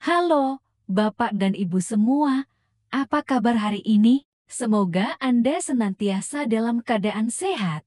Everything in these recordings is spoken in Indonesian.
Halo, Bapak dan Ibu semua. Apa kabar hari ini? Semoga Anda senantiasa dalam keadaan sehat,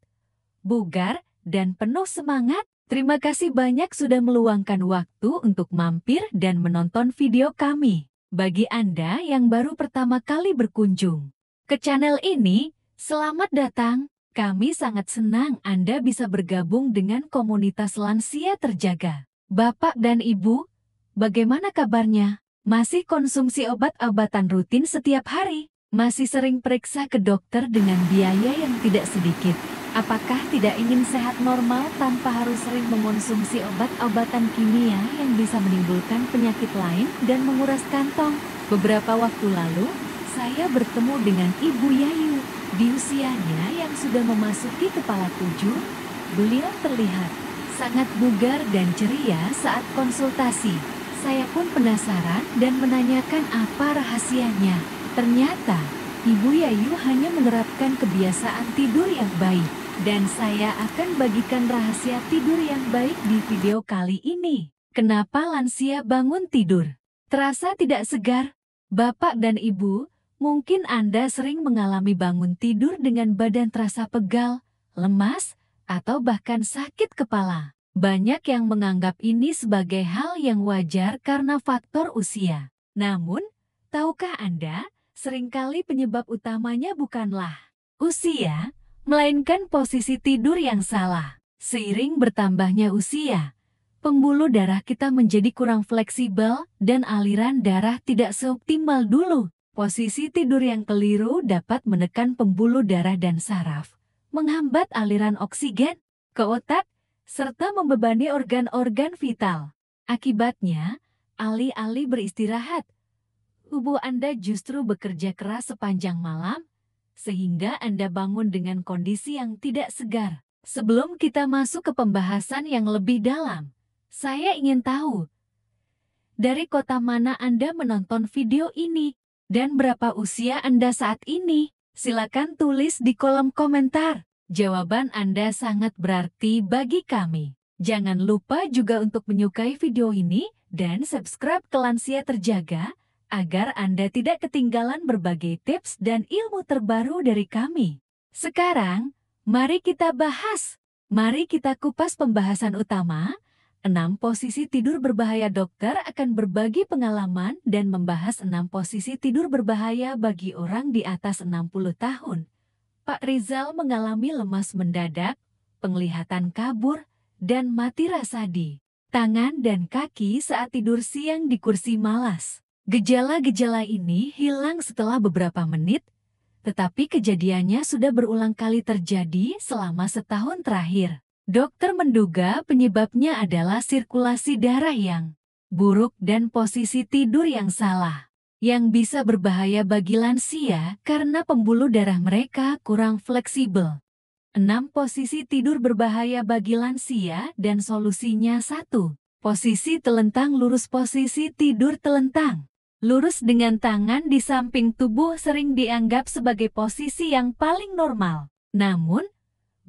bugar, dan penuh semangat. Terima kasih banyak sudah meluangkan waktu untuk mampir dan menonton video kami. Bagi Anda yang baru pertama kali berkunjung ke channel ini, selamat datang. Kami sangat senang Anda bisa bergabung dengan komunitas lansia terjaga. Bapak dan Ibu, bagaimana kabarnya? Masih konsumsi obat-obatan rutin setiap hari? Masih sering periksa ke dokter dengan biaya yang tidak sedikit? Apakah tidak ingin sehat normal tanpa harus sering mengonsumsi obat-obatan kimia yang bisa menimbulkan penyakit lain dan menguras kantong? Beberapa waktu lalu, saya bertemu dengan Ibu Yayu. Di usianya yang sudah memasuki kepala 7, beliau terlihat sangat bugar dan ceria saat konsultasi. Saya pun penasaran dan menanyakan apa rahasianya. Ternyata, Ibu Yayu hanya menerapkan kebiasaan tidur yang baik. Dan saya akan bagikan rahasia tidur yang baik di video kali ini. Kenapa lansia bangun tidur terasa tidak segar? Bapak dan Ibu, mungkin Anda sering mengalami bangun tidur dengan badan terasa pegal, lemas, atau bahkan sakit kepala. Banyak yang menganggap ini sebagai hal yang wajar karena faktor usia. Namun, tahukah Anda, seringkali penyebab utamanya bukanlah usia, melainkan posisi tidur yang salah. Seiring bertambahnya usia, pembuluh darah kita menjadi kurang fleksibel dan aliran darah tidak seoptimal dulu. Posisi tidur yang keliru dapat menekan pembuluh darah dan saraf, menghambat aliran oksigen ke otak, serta membebani organ-organ vital. Akibatnya, alih-alih beristirahat, tubuh Anda justru bekerja keras sepanjang malam, sehingga Anda bangun dengan kondisi yang tidak segar. Sebelum kita masuk ke pembahasan yang lebih dalam, saya ingin tahu, dari kota mana Anda menonton video ini, dan berapa usia Anda saat ini? Silakan tulis di kolom komentar. Jawaban Anda sangat berarti bagi kami. Jangan lupa juga untuk menyukai video ini dan subscribe ke Lansia Terjaga, agar Anda tidak ketinggalan berbagai tips dan ilmu terbaru dari kami. Sekarang, mari kita bahas. Mari kita kupas pembahasan utama. 6 posisi tidur berbahaya. Dokter akan berbagi pengalaman dan membahas 6 posisi tidur berbahaya bagi orang di atas 60 tahun. Pak Rizal mengalami lemas mendadak, penglihatan kabur, dan mati rasa di tangan dan kaki saat tidur siang di kursi malas. Gejala-gejala ini hilang setelah beberapa menit, tetapi kejadiannya sudah berulang kali terjadi selama setahun terakhir. Dokter menduga penyebabnya adalah sirkulasi darah yang buruk dan posisi tidur yang salah, yang bisa berbahaya bagi lansia karena pembuluh darah mereka kurang fleksibel. 6 posisi tidur berbahaya bagi lansia dan solusinya. 1. Posisi telentang lurus. Posisi tidur telentang lurus dengan tangan di samping tubuh sering dianggap sebagai posisi yang paling normal. Namun,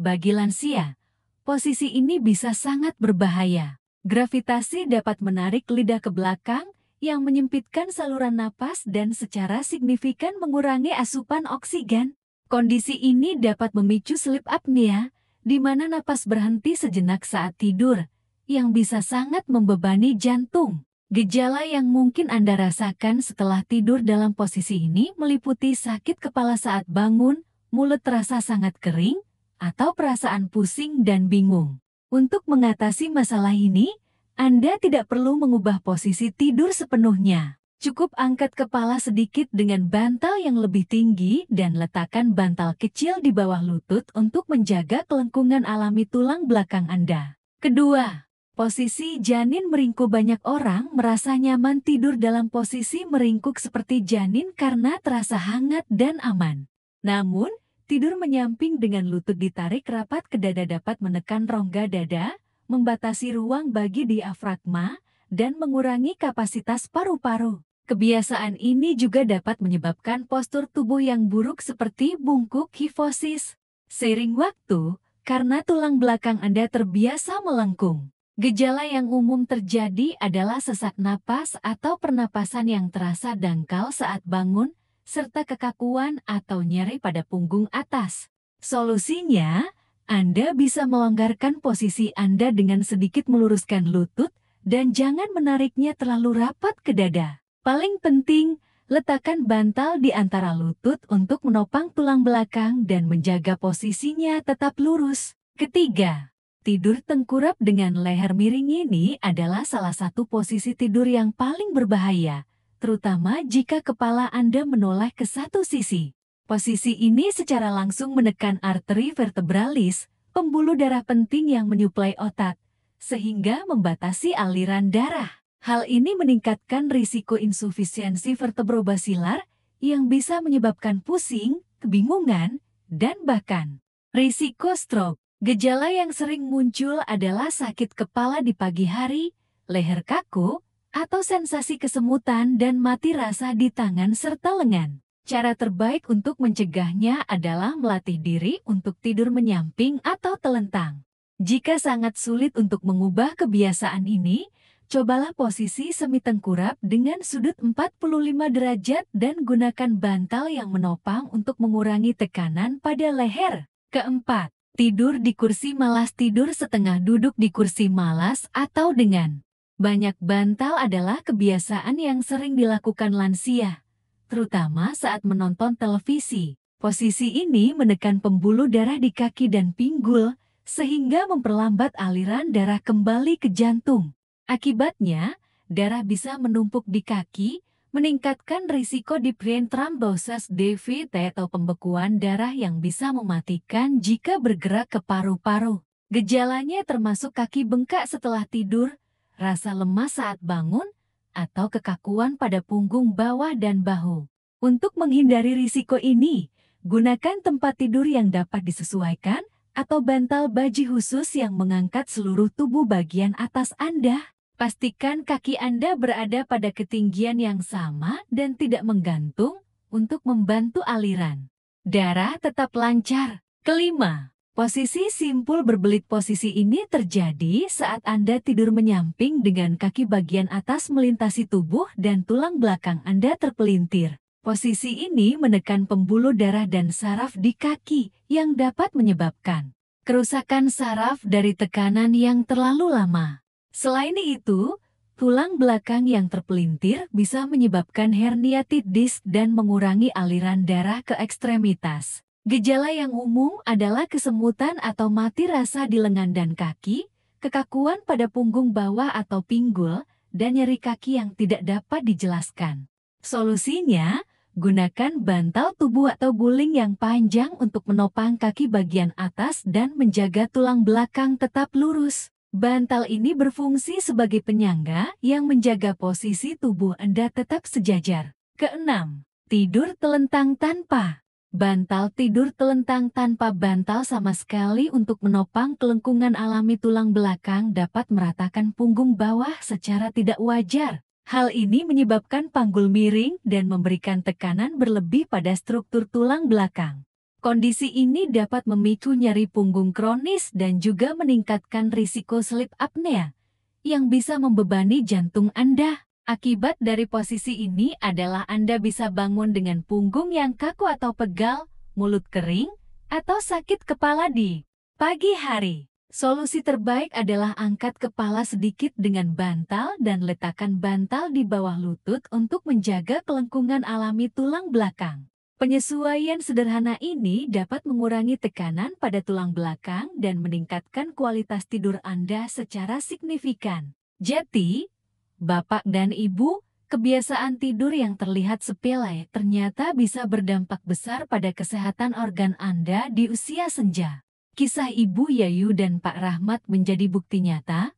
bagi lansia, posisi ini bisa sangat berbahaya. Gravitasi dapat menarik lidah ke belakang, yang menyempitkan saluran napas dan secara signifikan mengurangi asupan oksigen. Kondisi ini dapat memicu sleep apnea, di mana napas berhenti sejenak saat tidur, yang bisa sangat membebani jantung. Gejala yang mungkin Anda rasakan setelah tidur dalam posisi ini meliputi sakit kepala saat bangun, mulut terasa sangat kering, atau perasaan pusing dan bingung. Untuk mengatasi masalah ini, Anda tidak perlu mengubah posisi tidur sepenuhnya. Cukup angkat kepala sedikit dengan bantal yang lebih tinggi dan letakkan bantal kecil di bawah lutut untuk menjaga kelengkungan alami tulang belakang Anda. Kedua, posisi janin meringkuk. Banyak orang merasa nyaman tidur dalam posisi meringkuk seperti janin karena terasa hangat dan aman. Namun, tidur menyamping dengan lutut ditarik rapat ke dada dapat menekan rongga dada, membatasi ruang bagi diafragma, dan mengurangi kapasitas paru-paru. Kebiasaan ini juga dapat menyebabkan postur tubuh yang buruk seperti bungkuk kifosis. Seiring waktu, karena tulang belakang Anda terbiasa melengkung, Gejala yang umum terjadi adalah sesak napas atau pernapasan yang terasa dangkal saat bangun, serta kekakuan atau nyeri pada punggung atas. Solusinya, Anda bisa melonggarkan posisi Anda dengan sedikit meluruskan lutut dan jangan menariknya terlalu rapat ke dada. Paling penting, letakkan bantal di antara lutut untuk menopang tulang belakang dan menjaga posisinya tetap lurus. Ketiga, tidur tengkurap dengan leher miring ini adalah salah satu posisi tidur yang paling berbahaya, terutama jika kepala Anda menoleh ke satu sisi. Posisi ini secara langsung menekan arteri vertebralis, pembuluh darah penting yang menyuplai otak, sehingga membatasi aliran darah. Hal ini meningkatkan risiko insufisiensi vertebrobasilar yang bisa menyebabkan pusing, kebingungan, dan bahkan risiko stroke. Gejala yang sering muncul adalah sakit kepala di pagi hari, leher kaku, atau sensasi kesemutan dan mati rasa di tangan serta lengan. Cara terbaik untuk mencegahnya adalah melatih diri untuk tidur menyamping atau telentang. Jika sangat sulit untuk mengubah kebiasaan ini, cobalah posisi semi tengkurap dengan sudut 45 derajat dan gunakan bantal yang menopang untuk mengurangi tekanan pada leher. Keempat, tidur di kursi malas. Tidur setengah duduk di kursi malas atau dengan banyak bantal adalah kebiasaan yang sering dilakukan lansia, terutama saat menonton televisi. Posisi ini menekan pembuluh darah di kaki dan pinggul, sehingga memperlambat aliran darah kembali ke jantung. Akibatnya, darah bisa menumpuk di kaki, meningkatkan risiko deep vein thrombosis (DVT) atau pembekuan darah yang bisa mematikan jika bergerak ke paru-paru. Gejalanya termasuk kaki bengkak setelah tidur, rasa lemas saat bangun, atau kekakuan pada punggung bawah dan bahu. Untuk menghindari risiko ini, gunakan tempat tidur yang dapat disesuaikan atau bantal baji khusus yang mengangkat seluruh tubuh bagian atas Anda. Pastikan kaki Anda berada pada ketinggian yang sama dan tidak menggantung untuk membantu aliran darah tetap lancar. Kelima, posisi simpul berbelit. Posisi ini terjadi saat Anda tidur menyamping dengan kaki bagian atas melintasi tubuh dan tulang belakang Anda terpelintir. Posisi ini menekan pembuluh darah dan saraf di kaki yang dapat menyebabkan kerusakan saraf dari tekanan yang terlalu lama. Selain itu, tulang belakang yang terpelintir bisa menyebabkan herniated disc dan mengurangi aliran darah ke ekstremitas. Gejala yang umum adalah kesemutan atau mati rasa di lengan dan kaki, kekakuan pada punggung bawah atau pinggul, dan nyeri kaki yang tidak dapat dijelaskan. Solusinya, gunakan bantal tubuh atau guling yang panjang untuk menopang kaki bagian atas dan menjaga tulang belakang tetap lurus. Bantal ini berfungsi sebagai penyangga yang menjaga posisi tubuh Anda tetap sejajar. Keenam, tidur telentang tanpa bantal. Tidur telentang tanpa bantal sama sekali untuk menopang kelengkungan alami tulang belakang dapat meratakan punggung bawah secara tidak wajar. Hal ini menyebabkan panggul miring dan memberikan tekanan berlebih pada struktur tulang belakang. Kondisi ini dapat memicu nyeri punggung kronis dan juga meningkatkan risiko sleep apnea yang bisa membebani jantung Anda. Akibat dari posisi ini adalah Anda bisa bangun dengan punggung yang kaku atau pegal, mulut kering, atau sakit kepala di pagi hari. Solusi terbaik adalah angkat kepala sedikit dengan bantal dan letakkan bantal di bawah lutut untuk menjaga kelengkungan alami tulang belakang. Penyesuaian sederhana ini dapat mengurangi tekanan pada tulang belakang dan meningkatkan kualitas tidur Anda secara signifikan. Jadi, Bapak dan Ibu, kebiasaan tidur yang terlihat sepele ternyata bisa berdampak besar pada kesehatan organ Anda di usia senja. Kisah Ibu Yayu dan Pak Rahmat menjadi bukti nyata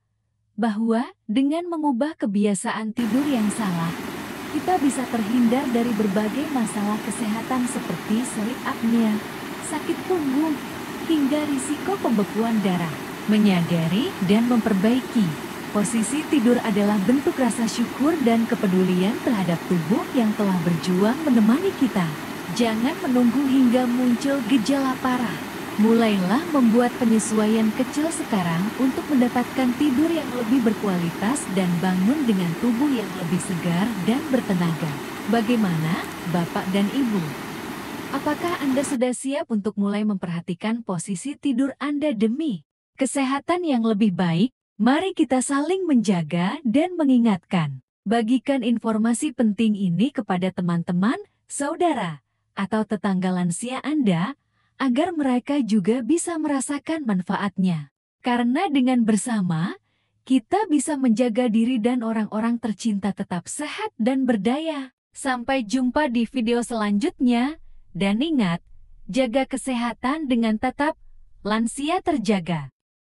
bahwa dengan mengubah kebiasaan tidur yang salah, kita bisa terhindar dari berbagai masalah kesehatan seperti sleep apnea, sakit punggung, hingga risiko pembekuan darah. Menyadari dan memperbaiki posisi tidur adalah bentuk rasa syukur dan kepedulian terhadap tubuh yang telah berjuang menemani kita. Jangan menunggu hingga muncul gejala parah. Mulailah membuat penyesuaian kecil sekarang untuk mendapatkan tidur yang lebih berkualitas dan bangun dengan tubuh yang lebih segar dan bertenaga. Bagaimana, Bapak dan Ibu? Apakah Anda sudah siap untuk mulai memperhatikan posisi tidur Anda demi kesehatan yang lebih baik? Mari kita saling menjaga dan mengingatkan. Bagikan informasi penting ini kepada teman-teman, saudara, atau tetangga lansia Anda, agar mereka juga bisa merasakan manfaatnya. Karena dengan bersama, kita bisa menjaga diri dan orang-orang tercinta tetap sehat dan berdaya. Sampai jumpa di video selanjutnya, dan ingat, jaga kesehatan dengan tetap lansia terjaga.